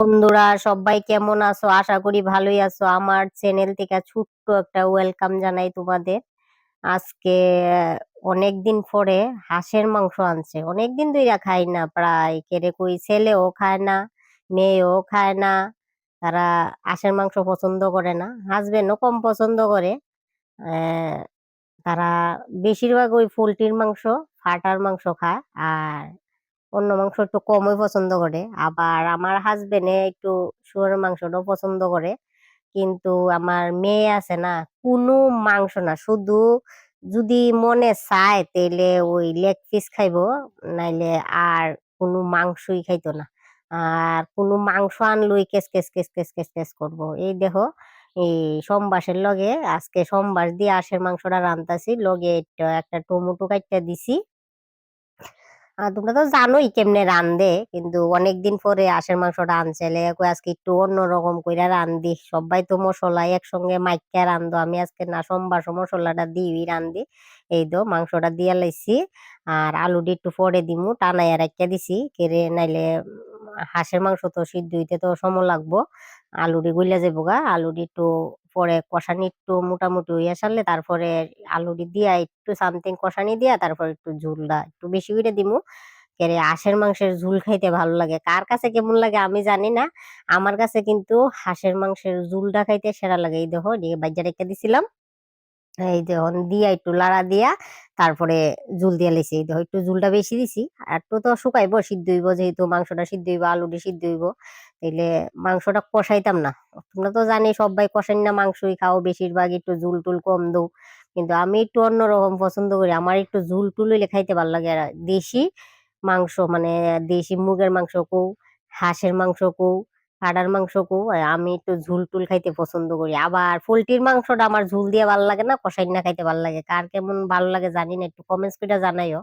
বন্ধুরা সবাই কেমন আছো? আশা করি ভালোই আছো। আমার চ্যানেল থেকে ছোট্ট একটা ওয়েলকাম জানাই তোমাদের। আজকে অনেকদিন পরে হাঁসের মাংস আনছে। অনেকদিন ধরে খাই না, প্রায় কেড়ে কই ছেলেও খায় না, মেয়েও খায় না। তারা হাঁসের মাংস পছন্দ করে না, হাজবেন্ডও কম পছন্দ করে। আহ তারা বেশিরভাগ ওই পোল্ট্রির মাংস, ফাটার মাংস খায়। আর অন্য মাংস একটু কমই পছন্দ করে। আবার আমার হাজবেন্ডে একটু শুয়োরের মাংসটাও পছন্দ করে। কিন্তু আমার মেয়ে আছে না, কোনো মাংস না, শুধু যদি মনে চায় তাইলে ওই লেগ পিস খাইবো, নাইলে আর কোনো মাংসই খাইতো না। আর কোনো মাংস আনলই case case case case case case করবো। এই দেখো, এই সোমবাসের লগে আজকে সোমবার দিয়ে আষের মাংসটা রান্তাছি, লগে একটা টমেটো কাটতে দিছি। তোমরা তো জানোই কেমনে রান্ধে, কিন্তু অনেকদিন পরে হাঁসের মাংসটা আনছে, লেগে কই আজকে একটু অন্যরকম কইরা রান্ধি। সবাই তো মশলা একসঙ্গে মাইকা রান্ধো, আমি আজকে না, সোমবার মশলাটা দিই রান্ধি। এই তো মাংসটা দিয়া লাইছি। আর আলুটি একটু পরে দিমু, টানাইয়া রাখিয়া দিছি কেড়ে, নাইলে হাঁসের মাংস তো সিদ্ধ হইতে তো সময় লাগবো। আলুটি গুইলা যাবো গা, আলুটি একটু পরে কষানি একটু মোটামুটি হইয়া সারলে তারপরে আলুটি দিয়া একটু সামথিং কষানি দিয়া তারপর একটু ঝুলটা একটু বেশি করে দিমু। কেরে হাঁসের মাংসের ঝুল খাইতে ভালো লাগে, কার কাছে কেমন লাগে আমি জানি না। আমার কাছে কিন্তু হাঁসের মাংসের ঝুলটা খাইতে সেরা লাগে। এই দেখো, এদিকে বাইজা রেখে দিছিলাম। এই দেখুন দিয়া একটু লাড়া দিয়া তারপরে ঝুল দিয়া লেছি। এই দেখো, একটু ঝুলটা বেশি দিছি। আর একটু তো শুকাইবো, সিদ্ধ হইব, যেহেতু মাংসটা সিদ্ধ হইব, আলুটি সিদ্ধ হইব। তাইলে মাংসটা কষাইতাম না। তোমরা তো জানি সবাই কষাই না মাংসই খাও, বেশিরভাগ একটু ঝুল টুল কম দৌ। কিন্তু আমি একটু অন্যরকম পছন্দ করি, আমার একটু ঝুল টুল হইলে খাইতে ভালো লাগে। আর দেশি মাংস মানে দেশি মুরগের মাংস কৌ, হাঁসের মাংস কৌ, পাড়ার মাংস কো, আমি একটু ঝুল টুল খাইতে পছন্দ করি। আবার পোল্ট্রির মাংসটা আমার ঝুল দিয়ে ভালো লাগে না, কষাই না খাইতে ভালো লাগে। কার কেমন ভালো লাগে জানি না, একটু কমেন্টস করে জানাইও।